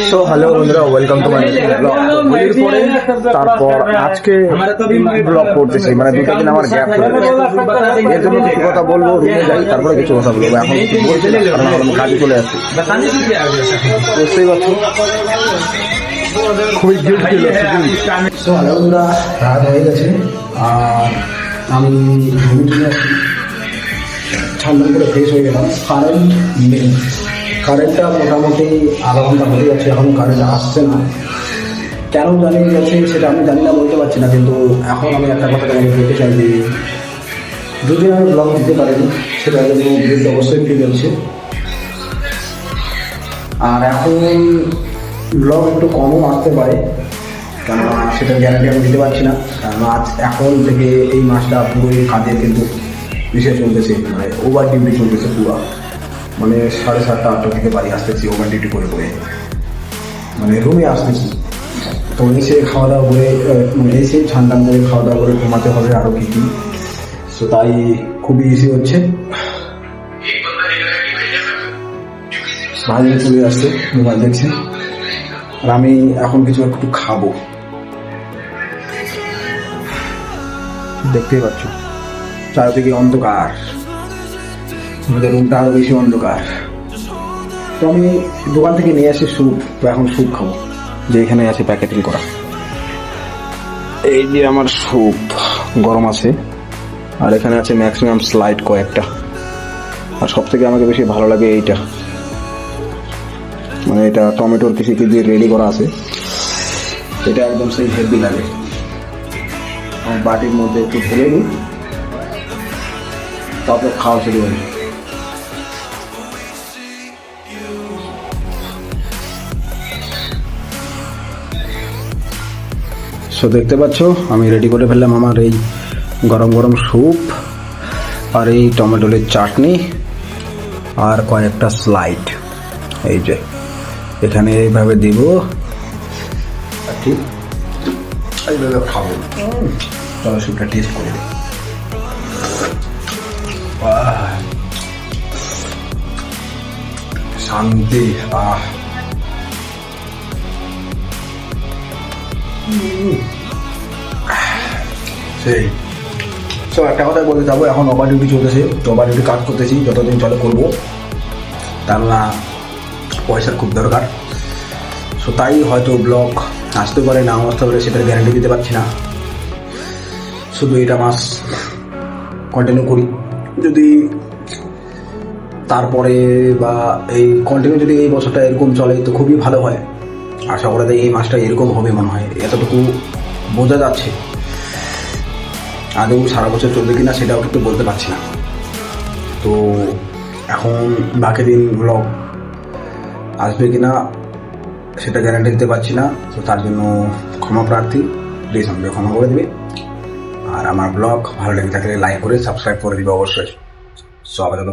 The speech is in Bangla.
সো হ্যালো বন্ধুরা, ওয়েলকাম টু মাই ব্লগ। হোলির পরে তারপর আজকে ব্লগ করতেছি, মানে দুটো দিন আমার গ্যাপ হয়ে গেছে। এর জন্য কিছু কথা বলবো, রুমে যাই, তারপরে কিছু কথা বলবো। এখন কিছু বলছি না, কারণ এখন কাজে চলে আসছি। বুঝতেই পারছো, খুবই গিল্ট ফিল হচ্ছে। সো হ্যালো বন্ধুরা, রাত হয়ে গেছে আর আমি ঘুমিয়ে চলে আসছি। ঠান্ডা করে ফ্রেশ হয়ে গেলাম। কারেন্ট নেই, কারেন্টটা মোটামুটি আধা ঘন্টা হয়ে যাচ্ছে, এখনও কারেন্ট আসছে না। কেন জানি গেছে সেটা আমি জানি না, বলতে পারছি না। কিন্তু এখন আমি একটা কথা তোমাকে বলতে চাই যে যদি আমি ব্লগ দিতে পারিনি, সেটা কিন্তু অবশ্যই ফিরে যাচ্ছে। আর এখন ব্লগ একটু কমও আসতে পারে, কেননা সেটার গ্যারান্টি আমি দিতে পারছি না। কারণ এখন থেকে এই মাসটা পুরোই কাজের কিন্তু বিশেষ চলতেছে, মানে ওভার ডিউটি চলতেছে পুরো। মানে 7:30 8টা থেকে বাড়ি আসতেছি ওভার ডিউটি করে করে, মানে রুমে আসতেছি। তো এসে খাওয়া দাওয়া করে, মানে এসে ঠান্ডা করে খাওয়া দাওয়া করে ঘুমাতে হবে আরও কী কী। তো তাই খুবই ইজি হচ্ছে। ভালো চলে আসছে, মোবাইল দেখছে। আর আমি এখন কিছু একটু খাবো। দেখতেই পাচ্ছ চারিদিকে অন্ধকার, আমাদের রুমটা আরো বেশি অন্ধকার। তো আমি দোকান থেকে নিয়ে আসি স্যুপ, তো এখন স্যুপ খাবো, যে এখানে আছে প্যাকেটিং করা। এই যে আমার স্যুপ গরম আছে, আর এখানে আছে ম্যাক্সিমাম স্লাইড কয়েকটা। আর সব থেকে আমাকে বেশি ভালো লাগে এইটা, মানে এটা টমেটোর কিছু কি দিয়ে রেডি করা আছে। এটা একদম সেই হেভি লাগে। আমার বাটির মধ্যে একটু ঢেলে নিই, তারপর খাওয়া শুরু হয়। সো দেখতে পাচ্ছ আমি রেডি করে ফেললাম আমার এই গরম গরম স্যুপ, আর এই টমেটোর চাটনি, আর কয়েকটা স্লাইড। এই যে এখানে এইভাবে দিব, ঠিক এইভাবে খাবো। চলো স্যুপটা টেস্ট করে দিই। শান্তি। সেই সো একটা কথাই বলতে যাবো, এখন ওভার ডিউটি চলতেছে, তো ওভার ডিউটি কাজ করতেছি, যতদিন চলে করবো, কেননা পয়সার খুব দরকার। সো তাই হয়তো ব্লগ আসতে পারে, না আসতে পারে, সেটার গ্যারান্টি দিতে পারছি না। শুধু এটা মাস কন্টিনিউ করি, যদি তারপরে বা এই কন্টিনিউ যদি এই বছরটা এরকম চলে তো খুবই ভালো হয়। আশা করা যায় এই মাসটা এরকম হবে মনে হয়, এতটুকু বোঝা যাচ্ছে। আদৌ সারা বছর চলবে কিনা সেটাও কিন্তু বলতে পারছি না। তো এখন বাকি দিন ব্লগ আসবে কিনা সেটা গ্যারান্টি দিতে পারছি না। তো তার জন্য ক্ষমা প্রার্থী, প্লিজ আমাকে ক্ষমা করে দেবে। আর আমার ব্লগ ভালো লেগে থাকলে লাইক করে সাবস্ক্রাইব করে দিবে অবশ্যই। সো আপাতত